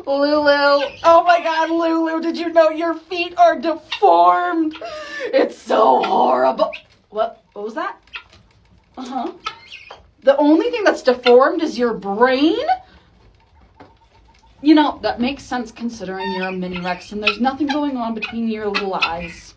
Lulu, oh my god, Lulu, did you know your feet are deformed? It's so horrible. What was that? The only thing that's deformed is your brain? You know, that makes sense considering you're a mini Rex and there's nothing going on between your little eyes.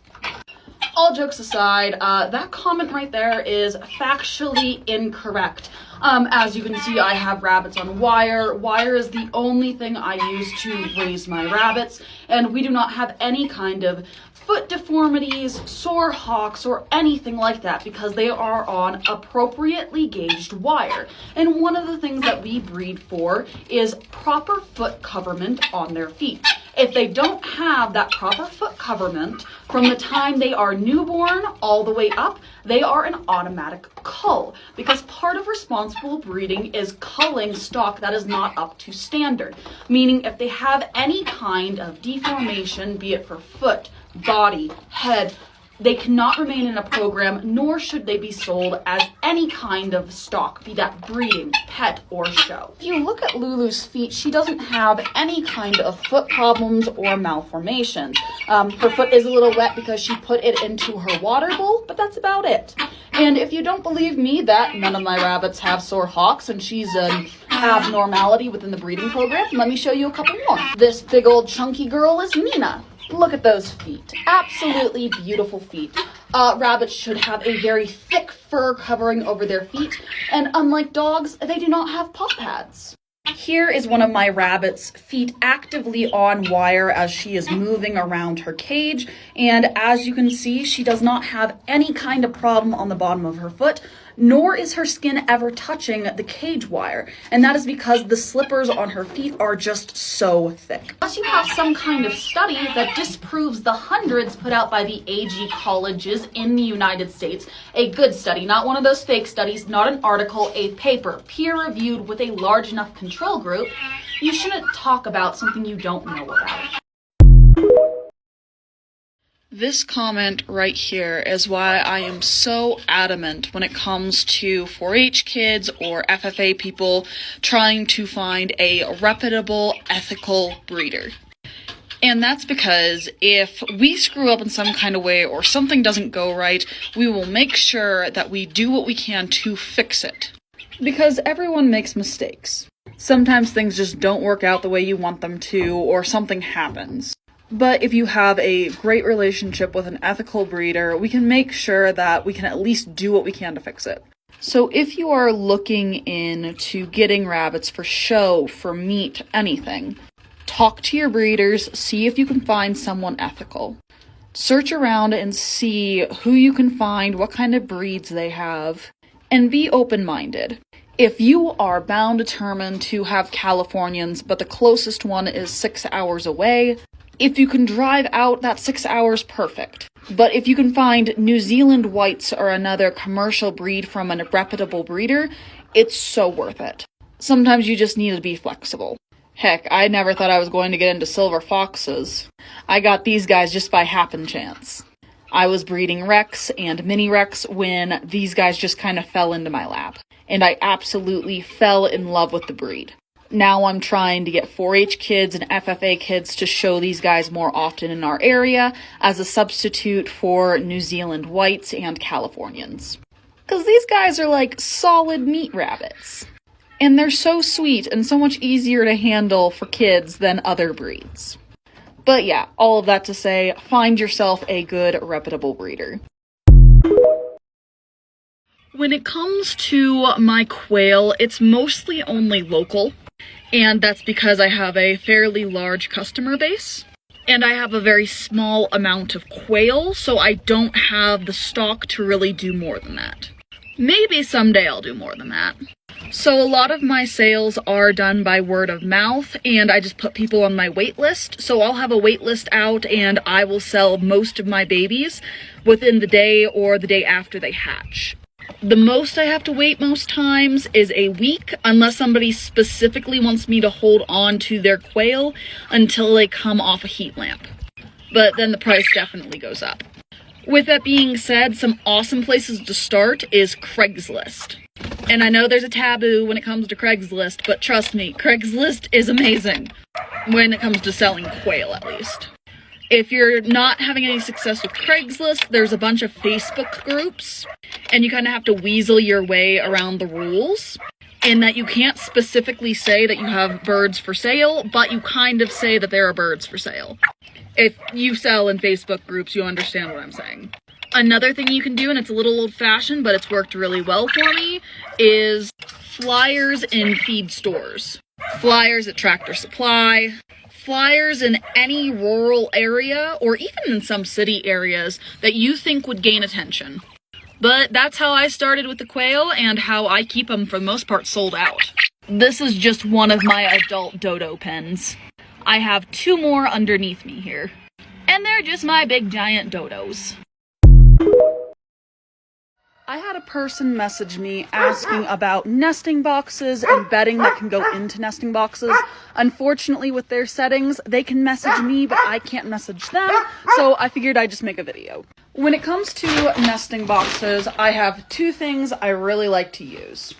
All jokes aside, that comment right there is factually incorrect. As you can see, I have rabbits on wire. Wire is the only thing I use to raise my rabbits, and we do not have any kind of foot deformities, sore hocks, or anything like that because they are on appropriately gauged wire. And one of the things that we breed for is proper foot coverment on their feet. If they don't have that proper foot coverment from the time they are newborn all the way up, they are an automatic cull, because part of responsible breeding is culling stock that is not up to standard. Meaning if they have any kind of deformation, be it for foot, body, head, they cannot remain in a program, nor should they be sold as any kind of stock, be that breeding, pet, or show. If you look at Lulu's feet, she doesn't have any kind of foot problems or malformations. Her foot is a little wet because she put it into her water bowl, but that's about it. And if you don't believe me that none of my rabbits have sore hocks and she's an abnormality within the breeding program, let me show you a couple more. This big old chunky girl is Nina. Look at those feet. Absolutely beautiful feet. Rabbits should have a very thick fur covering over their feet, and unlike dogs, they do not have paw pads. Here is one of my rabbit's feet actively on wire as she is moving around her cage, and as you can see, she does not have any kind of problem on the bottom of her foot, nor is her skin ever touching the cage wire, and that is because the slippers on her feet are just so thick. Unless you have some kind of study that disproves the hundreds put out by the AG colleges in the United States, a good study, not one of those fake studies, not an article, a paper, peer-reviewed with a large enough control group, you shouldn't talk about something you don't know about. This comment right here is why I am so adamant when it comes to 4-H kids or FFA people trying to find a reputable, ethical breeder. And that's because if we screw up in some kind of way or something doesn't go right, we will make sure that we do what we can to fix it. Because everyone makes mistakes. Sometimes things just don't work out the way you want them to, or something happens. But if you have a great relationship with an ethical breeder, we can make sure that we can at least do what we can to fix it. So if you are looking into getting rabbits for show, for meat, anything, talk to your breeders, see if you can find someone ethical. Search around and see who you can find, what kind of breeds they have, and be open-minded. If you are bound determined to have Californians, but the closest one is 6 hours away, if you can drive out, that 6 hours, perfect. But if you can find New Zealand whites or another commercial breed from a reputable breeder, it's so worth it. Sometimes you just need to be flexible. Heck, I never thought I was going to get into silver foxes. I got these guys just by happen chance. I was breeding Rex and Mini Rex when these guys just kind of fell into my lap. And I absolutely fell in love with the breed. Now I'm trying to get 4-H kids and FFA kids to show these guys more often in our area as a substitute for New Zealand whites and Californians. Because these guys are like solid meat rabbits. And they're so sweet and so much easier to handle for kids than other breeds. But yeah, all of that to say, find yourself a good, reputable breeder. When it comes to my quail, it's mostly only local. And that's because I have a fairly large customer base. And I have a very small amount of quail, so I don't have the stock to really do more than that. Maybe someday I'll do more than that. So a lot of my sales are done by word of mouth, and I just put people on my wait list. So I'll have a wait list out, and I will sell most of my babies within the day or the day after they hatch. The most I have to wait most times is a week, unless somebody specifically wants me to hold on to their quail until they come off a heat lamp. But then the price definitely goes up. With that being said, some awesome places to start is Craigslist. And I know there's a taboo when it comes to Craigslist, but trust me, Craigslist is amazing when it comes to selling quail, at least. If you're not having any success with Craigslist, there's a bunch of Facebook groups, and you kind of have to weasel your way around the rules, in that you can't specifically say that you have birds for sale, but you kind of say that there are birds for sale. If you sell in Facebook groups, you understand what I'm saying. Another thing you can do, and it's a little old-fashioned, but it's worked really well for me, is flyers in feed stores. Flyers at Tractor Supply, flyers in any rural area, or even in some city areas that you think would gain attention. But that's how I started with the quail, and how I keep them for the most part sold out. This is just one of my adult dodo pens. I have 2 more underneath me here. And they're just my big giant dodos. I had a person message me asking about nesting boxes and bedding that can go into nesting boxes. Unfortunately, with their settings, they can message me, but I can't message them, so I figured I'd just make a video. When it comes to nesting boxes, I have 2 things I really like to use.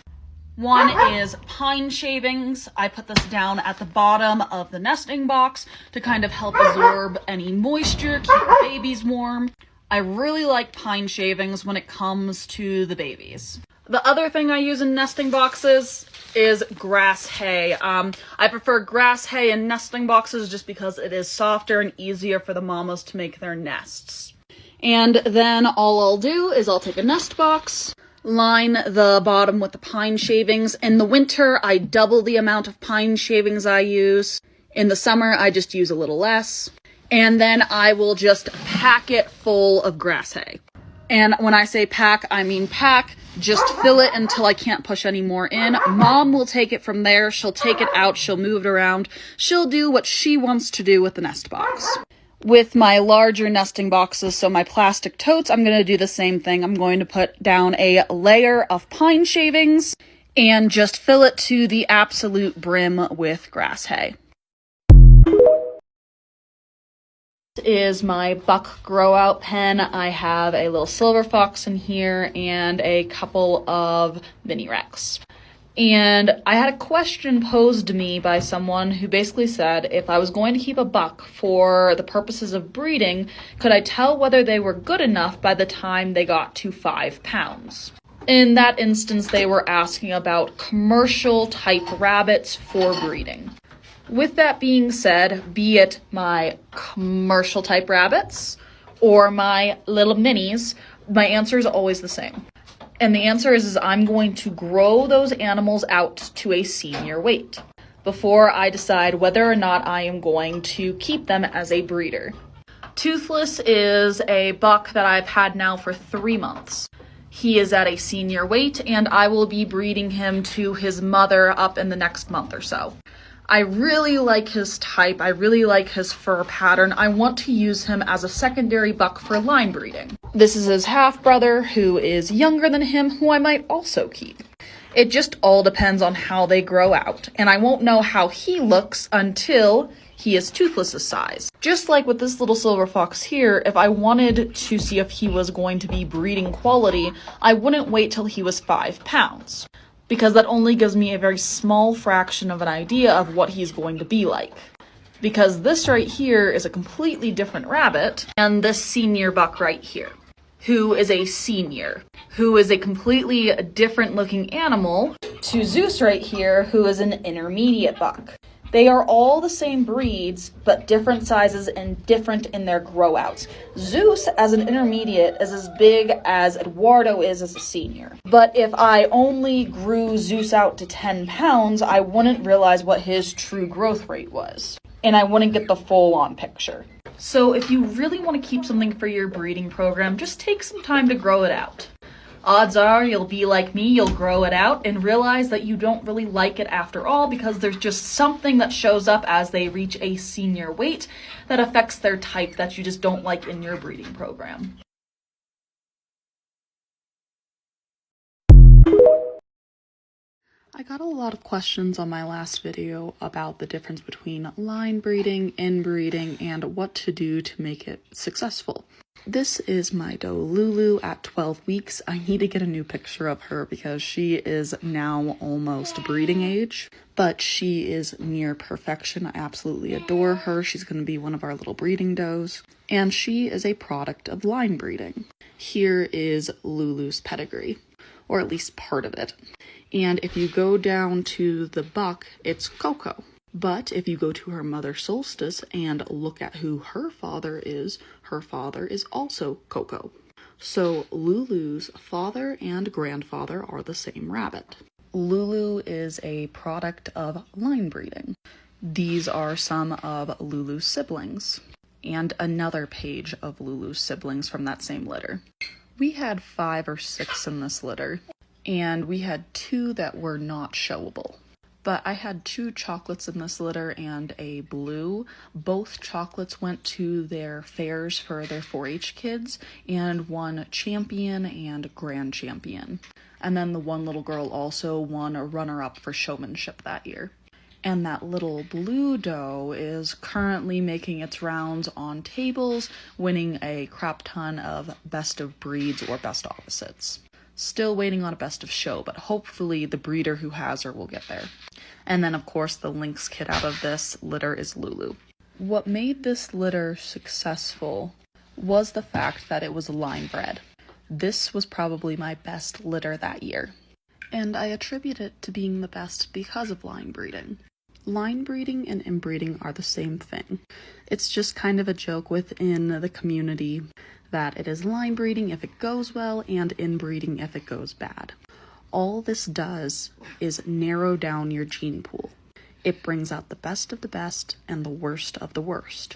One is pine shavings. I put this down at the bottom of the nesting box to kind of help absorb any moisture, keep the babies warm. I really like pine shavings when it comes to the babies. The other thing I use in nesting boxes is grass hay. I prefer grass hay in nesting boxes just because it is softer and easier for the mamas to make their nests. And then all I'll do is I'll take a nest box, line the bottom with the pine shavings. In the winter, I double the amount of pine shavings I use. In the summer, I just use a little less. And then I will just pack it full of grass hay. And when I say pack, I mean pack. Just fill it until I can't push any more in. Mom will take it from there. She'll take it out. She'll move it around. She'll do what she wants to do with the nest box. With my larger nesting boxes, so my plastic totes, I'm going to do the same thing. I'm going to put down a layer of pine shavings and just fill it to the absolute brim with grass hay. This is my buck grow out pen. I have a little silver fox in here and a couple of mini Rex. And I had a question posed to me by someone who basically said if I was going to keep a buck for the purposes of breeding, could I tell whether they were good enough by the time they got to 5 pounds? In that instance, they were asking about commercial type rabbits for breeding. With that being said, be it my commercial type rabbits or my little minis, my answer is always the same. And the answer is I'm going to grow those animals out to a senior weight before I decide whether or not I am going to keep them as a breeder. Toothless is a buck that I've had now for 3 months. He is at a senior weight, and I will be breeding him to his mother up in the next month or so. I really like his type. I really like his fur pattern. I want to use him as a secondary buck for line breeding. This is his half-brother, who is younger than him, who I might also keep. It just all depends on how they grow out, and I won't know how he looks until he is Toothless's size. Just like with this little silver fox here, if I wanted to see if he was going to be breeding quality, I wouldn't wait till he was 5 pounds. Because that only gives me a very small fraction of an idea of what he's going to be like. Because this right here is a completely different rabbit, and this senior buck right here, who is a senior, who is a completely different looking animal to Zeus right here, who is an intermediate buck. They are all the same breeds, but different sizes and different in their grow outs. Zeus, as an intermediate, is as big as Eduardo is as a senior. But if I only grew Zeus out to 10 pounds, I wouldn't realize what his true growth rate was. And I wouldn't get the full-on picture. So if you really want to keep something for your breeding program, just take some time to grow it out. Odds are you'll be like me, you'll grow it out and realize that you don't really like it after all because there's just something that shows up as they reach a senior weight that affects their type that you just don't like in your breeding program. I got a lot of questions on my last video about the difference between line breeding, inbreeding, and what to do to make it successful. This is my doe Lulu at 12 weeks. I need to get a new picture of her because she is now almost breeding age, but she is near perfection. I absolutely adore her. She's going to be one of our little breeding does, and she is a product of line breeding. Here is Lulu's pedigree, or at least part of it. And if you go down to the buck, it's Coco. But if you go to her mother Solstice and look at who her father is also Coco. So Lulu's father and grandfather are the same rabbit. Lulu is a product of line breeding. These are some of Lulu's siblings, and another page of Lulu's siblings from that same litter. We had 5 or 6 in this litter, and we had 2 that were not showable. But I had 2 chocolates in this litter and a blue. Both chocolates went to their fairs for their 4-H kids and won champion and grand champion. And then the one little girl also won a runner-up for showmanship that year. And that little blue doe is currently making its rounds on tables, winning a crap ton of best of breeds or best opposites. Still waiting on a best of show, but hopefully the breeder who has her will get there. And then, of course, the lynx kid out of this litter is Lulu. What made this litter successful was the fact that it was line bred. This was probably my best litter that year, and I attribute it to being the best because of line breeding. Line breeding and inbreeding are the same thing. It's just kind of a joke within the community that it is line breeding if it goes well and inbreeding if it goes bad. All this does is narrow down your gene pool. It brings out the best of the best and the worst of the worst.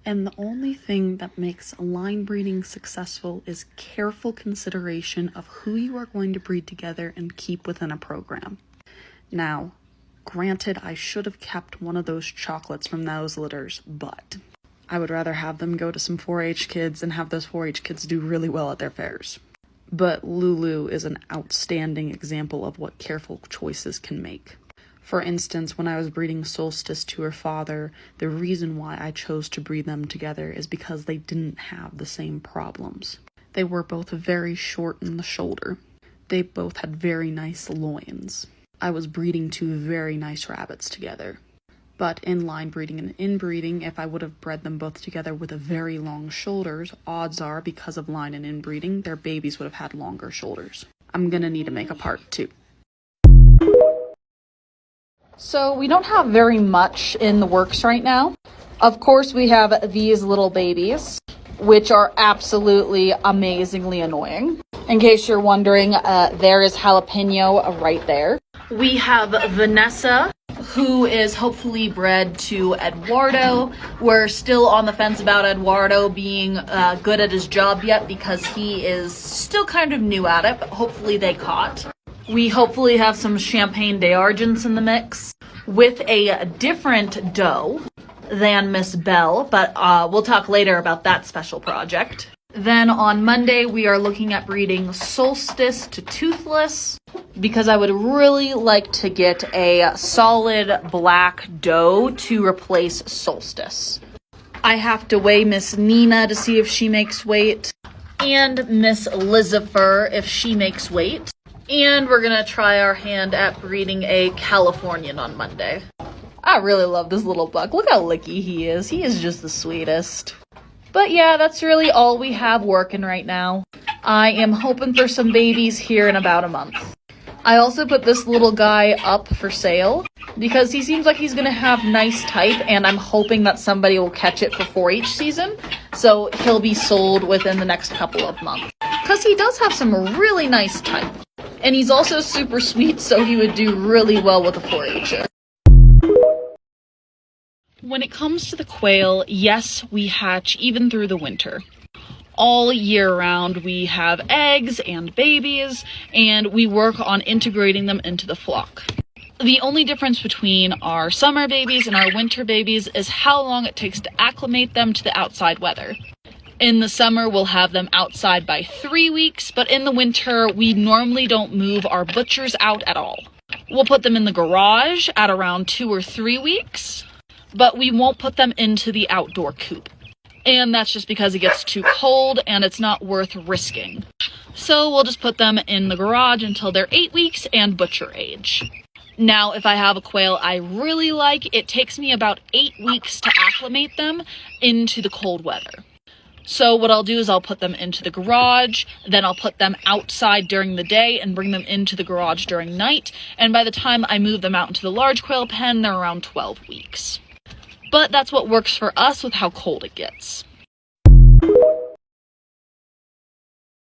And the only thing that makes line breeding successful is careful consideration of who you are going to breed together and keep within a program. Now, granted, I should have kept one of those chocolates from those litters, but I would rather have them go to some 4-H kids and have those 4-H kids do really well at their fairs. But Lulu is an outstanding example of what careful choices can make. For instance, when I was breeding Solstice to her father, the reason why I chose to breed them together is because they didn't have the same problems. They were both very short in the shoulder. They both had very nice loins. I was breeding 2 very nice rabbits together. But in line breeding and inbreeding, if I would have bred them both together with very long shoulders, odds are, because of line and inbreeding, their babies would have had longer shoulders. I'm gonna need to make a part 2. So we don't have very much in the works right now. Of course, we have these little babies, which are absolutely amazingly annoying. In case you're wondering, there is Jalapeno right there. We have Vanessa, who is hopefully bred to Eduardo. We're still on the fence about Eduardo being good at his job yet because he is still kind of new at it, but hopefully they caught. We hopefully have some Champagne d'Argents in the mix with a different doe than Miss Belle, but we'll talk later about that special project. Then on Monday, we are looking at breeding Solstice to Toothless because I would really like to get a solid black doe to replace Solstice. I have to weigh Miss Nina to see if she makes weight, and Miss Lizifer if she makes weight. And we're gonna try our hand at breeding a Californian on Monday. I really love this little buck. Look how licky he is. He is just the sweetest. But yeah, that's really all we have working right now. I am hoping for some babies here in about a month. I also put this little guy up for sale because he seems like he's gonna have nice type, and I'm hoping that somebody will catch it for 4-H season, so he'll be sold within the next couple of months. Because he does have some really nice type, and he's also super sweet, so he would do really well with a 4-H'er. When it comes to the quail, yes, we hatch even through the winter. All year round, we have eggs and babies, and we work on integrating them into the flock. The only difference between our summer babies and our winter babies is how long it takes to acclimate them to the outside weather. In the summer, we'll have them outside by 3 weeks, but in the winter, we normally don't move our butchers out at all. We'll put them in the garage at around 2 or 3 weeks, but we won't put them into the outdoor coop. And that's just because it gets too cold and it's not worth risking. So we'll just put them in the garage until they're 8 weeks and butcher age. Now, if I have a quail I really like, it takes me about 8 weeks to acclimate them into the cold weather. So what I'll do is I'll put them into the garage, then I'll put them outside during the day and bring them into the garage during night, and by the time I move them out into the large quail pen, they're around 12 weeks. But that's what works for us with how cold it gets.